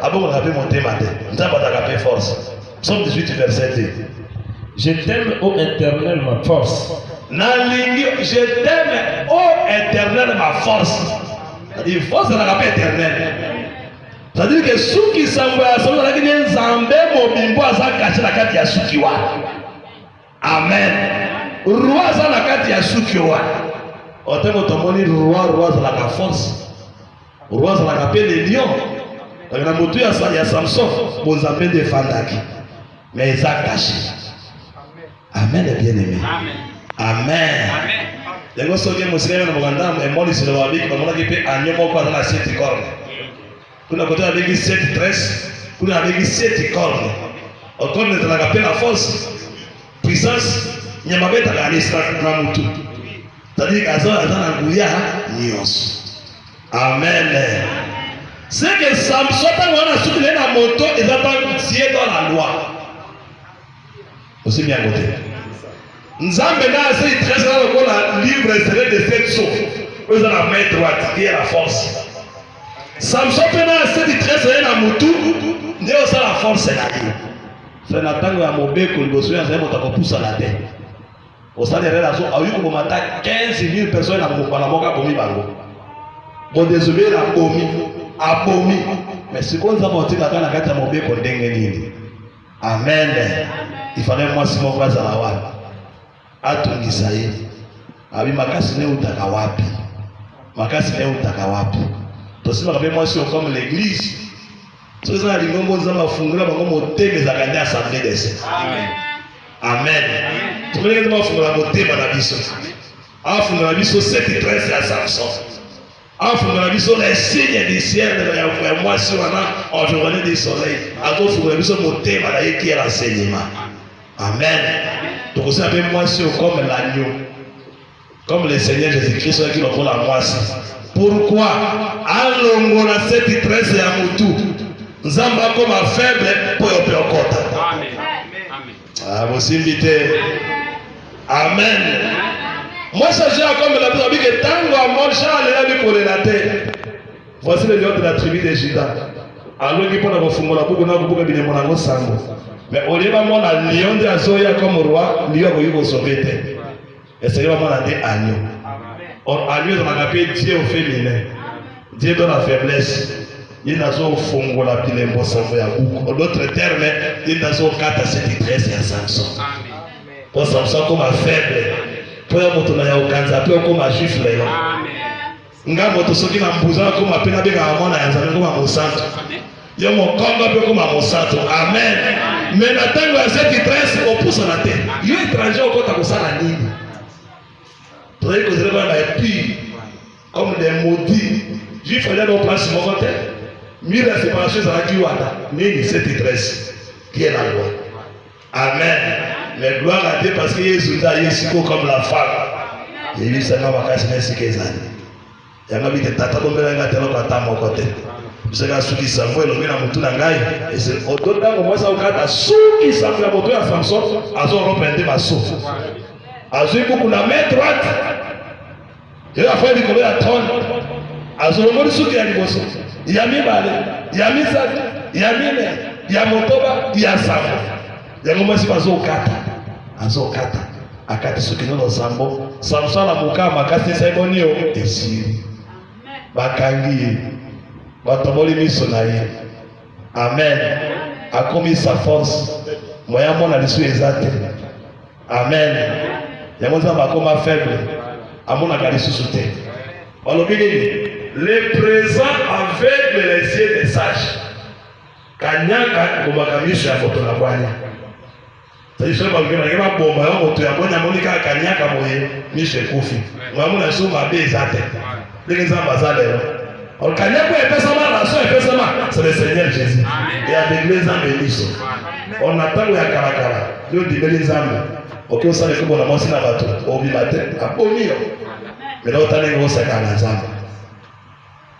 abongo na pe motema te. Nzamba ta ka force. Psaume 18 verset 2. Je t'aime ô Éternel ma force. Nalingi, je t'aime ô Éternel ma force. C'est-à-dire force na ka éternel. C'est-à-dire que suki sango ya sango la kini nzambe mobimbo aza kachi na kati ya suki wa. Amen. Roi aza na kati ya suki wa. Otemo tomoni roi za la force. Roi za la pe le lion. Na motu ya Samson bozambe de fandaki. Mais eza kachi. Amen et bien aimé. Amen. Amen. Lego soki musika na boganda emoli silo wabiki bamona kipe anyomo kwa na 7 cornes. Kuna kote avec 7 tresses, kuna avec 7 cornes. Encore ne la rappelle la force, puissance, nyamabeta ka alistra na mutu. C'est-à-dire qu'azo azana nguya nyos. Amen. C'est que Samson, quand on a soutenu la moto, ils ont tiré dans la loi. Aussi bien côté. Nzambe na c'est très rare qu'on a livre serré de cette sauce. Vous avez la main droite qui est la force. Samson pena c'est très serré na mutu, ndio ça la force là. C'est na tango ya mobeko liboso ya nzambe utakopusa la tête. Osali relazo ayi ko mata 15,000 personnes na moka bomi bango. Bon désolé la bomi, abomi. Mais si on a monté la kana kata mobeko ndenge nini. Amen. Il fallait moi si mon voisin la wapi. Atungisa ye. Abi makasi ne utaka wapi. Makasi ne utaka wapi. Tosima kabe moi si comme l'église. Tous les lingombo nzama fungula bango moteme za kanya assemblée des saints. Amen. Amen. Tous les gens fungula motema na biso. Afungula biso 7:13 à Samson. Afungula biso les signes du ciel de moi si on a environné du soleil. Afungula biso motema na yeki ya enseignement. Amen. Donc vous savez moi si comme l'agneau. Comme le Seigneur Jésus-Christ qui nous prend la moisse. Pourquoi alongo na 7:13 ya mutu. Nzamba comme faible pour yopekota. Amen. Ah, vous invitez. Amen. Moi, ça j'ai comme la Bible que tango à mon Charles et la pour la terre. Voici le lion de la tribu de Juda. Alors qu'il peut avoir fumé la boucle, on a beaucoup de mon sango. Mais au lieu de mon lion de Azoya comme roi, lion que vous sauvez. Et c'est vraiment un agneau. Or, agneau, on a appelé Dieu au féminin. Dieu dans la faiblesse. Il n'a pas fongo la pile en bossavo ya beaucoup. En d'autres termes, il n'a pas 4 à 7:13 à Samson. Pour Samson comme un faible. Pour un moto na ya okanza, pour comme un juif là. Nga moto soki na mbuza comme un pena bega amona ya nzambe comme un mosanto. Yo mo konga pe comme un mosanto. Amen. Mais na tango ya 7:13 on pousse na terre. Yo étranger au kota kosala nini? Toi que vous avez pire comme des maudits. Juif fallait dans place mon côté. Mille la séparation ça va dire wada. Mais 7:13 qui est la loi. Amen. Mais gloire à Dieu parce que Jésus a Jésus comme la femme. Et lui ça n'a pas cassé ses kézani. Yanga bite tata bombela ngata no kata mon côté. Bisaka suki Samuel ngena mutu na ngai. Et c'est autoda ko moi ça okata suki Samuel moto ya Samson azo reprendre ma souffle. Azo beaucoup la main droite. Il a fait du combien à tonne. Azo mori suki ya liboso. Ya mibale, ya misaki, ya mine, ya motoba, ya sama. Ya ngoma si bazo kata. Azo kata. Akati suki no sambo. Samson la muka makasi sebonio esiri. Bakangi. Batoboli miso na ye. Amen. Akomi sa force. Moya mona lisu ezate. Amen. Ya moza bakoma faible. Amona kalisu sute. Olobini le présent aveugle les yeux des sages. Kanyaka kubakamisha moto na bwana. Sasa bakema bomba ya moto ya bwana monika kanyaka moye mishe kufi. Mwamuna soma bezate. Lengeza bazalero. On kanyaka epesa ma raso epesa ma c'est le Seigneur Jésus. Et avec les âmes bénies. On attend ya karakara. Dieu dit les âmes. OK on sait que bon amour c'est na bato. Obi matin. Abomio. Mais là on t'a les ça kana nzambe.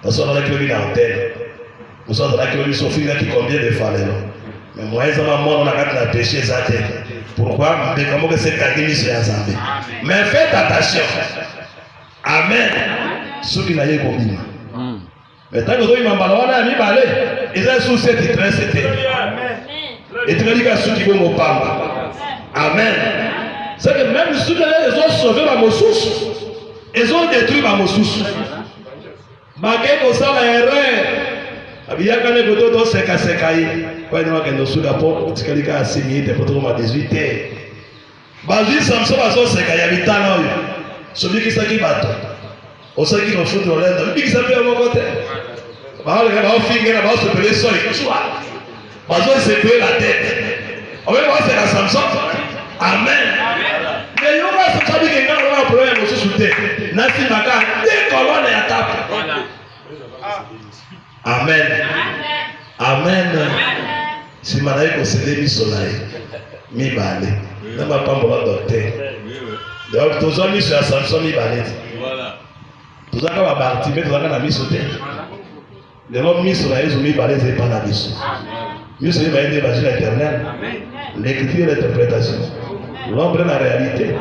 Nous sommes dans la clé d'antenne. Nous sommes dans la clé de Sophie qui combien de fois là. Mais moi, ils ont mort, on a quand la péché ça tête. Pourquoi? Mais comment que c'est gagné sur la Zambie? Mais faites attention. Amen. Ceux qui n'aient pas compris. Mais tant que vous avez un ballon, on a mis balai. Ils ont sous cette trace c'était. Et tu me dis que ceux qui vont au pamba. Amen. C'est que même ceux qui ont sauvé ma moussouche, ils ont détruit ma moussouche. Bakeko sala erreur abiyaka ne boto do seka yi kwa ni wakendo suda po tikalika asimi ite poto ma 18h bazi Samson bazo seka ya bitana oyo sobi kisaki bato osaki no fundo lenda bikisa pe mo kote baale ka ba finge na ba so pele so ikwa bazo se pe la tête oyo ba seka Samson amen mais yo ba so tabi ke ngalo na problème so sute nasi maka de colonne ya tap. Amen. Amen. Si malaika osele miso na ye mibale na mapambo la docteur donc tozwa miso ya Samson mibale tozaka ba Bartimée tozaka na miso te lelo miso na Yesu mibale zepa na biso miso ye baende évangile éternel l'écriture et l'interprétation l'ombre na réalité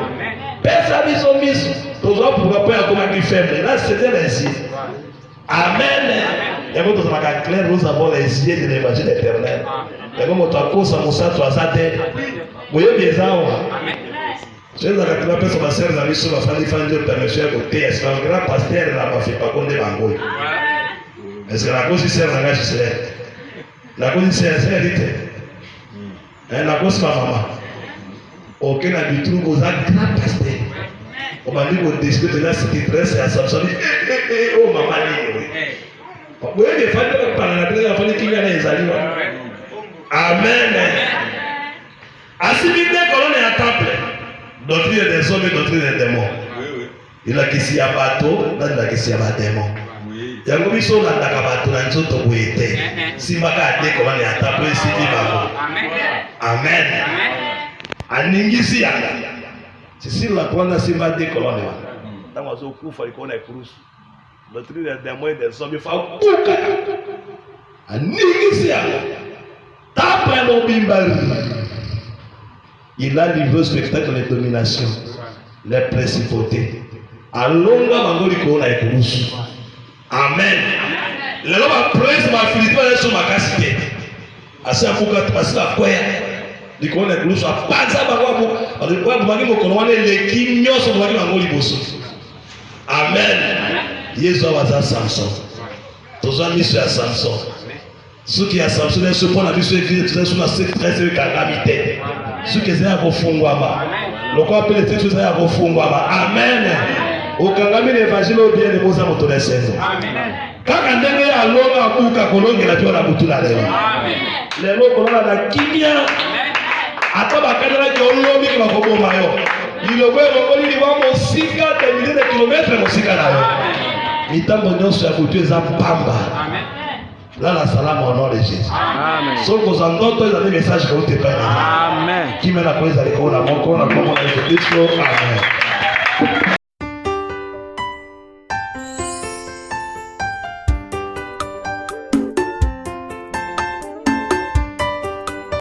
pesa biso miso tozwa pourquoi pas akomaki faible là c'était ainsi amen yango tozalaka clair nous avons les yeux de l'évangile éternel yango moto akosa mosato aza te boyebi eza awa soezaka tuna pesa basere na biso bafandi fandi yo permission ya koteya sika grand pasteur na bafipako nde bango eske nakosi sere na nga gisele nakosi sere te nakosi bamama oke na bitruku oza grand pasteur obandi kodeside tena titrese ya samsoni o mama nini boyebi efandi bakopanga na tena afandi kinga na ezali wa amen asimi nde kolone ya temple doctrine des hommes et doctrine des démons ilakisi ya bato na ilakisi ya badémon yango biso olandaka bato na nzoto boye te simbaka ade kolone ya temple esili bango amen aningisi yanga sisili la kolone simba de kolone wana ntango azokufa likona ekulusu doctrine des démons et des hommes ifa kuka aningisi yanga temple mobimba. Il a livré au spectacle les dominations, les principautés. Alonga mangoli ko na ekulusu. Amen. Lelo ba prince ba Philippe na so makasite. Asa fuka tpasika kwea. Liko na ekulusu apanza bango alikuwa bangi mokono wana leki nyoso bangi mangoli boso. Amen. Yesu awaza Samson. Tozwa miso ya Samson. Suki ya Samson ne se pona biso église tu na secret calamité. Suki za kufungwama. Loko apele tetu za kufungwama. Amen. Okangami na évangile obien ne boza moto na senzo. Amen. Kaka ndenge ya longa abuka kolongela pio na butula lelo. Amen. Lelo kolona na kimia. Amen. Ata bakadala ki olobi ki bakoboma yo. Lilobo ngoli liwa mosika de milliers de kilomètres mosika na yo. Mitambo nyonso ya kutu eza pamba. Amen. Là la salam au nom de Jésus. Amen. Sauf que en d'autres ils ont des messages que vous te payez. Amen. Qui mène à quoi ils allaient qu'on a mon corps, on a comment on a été. Amen.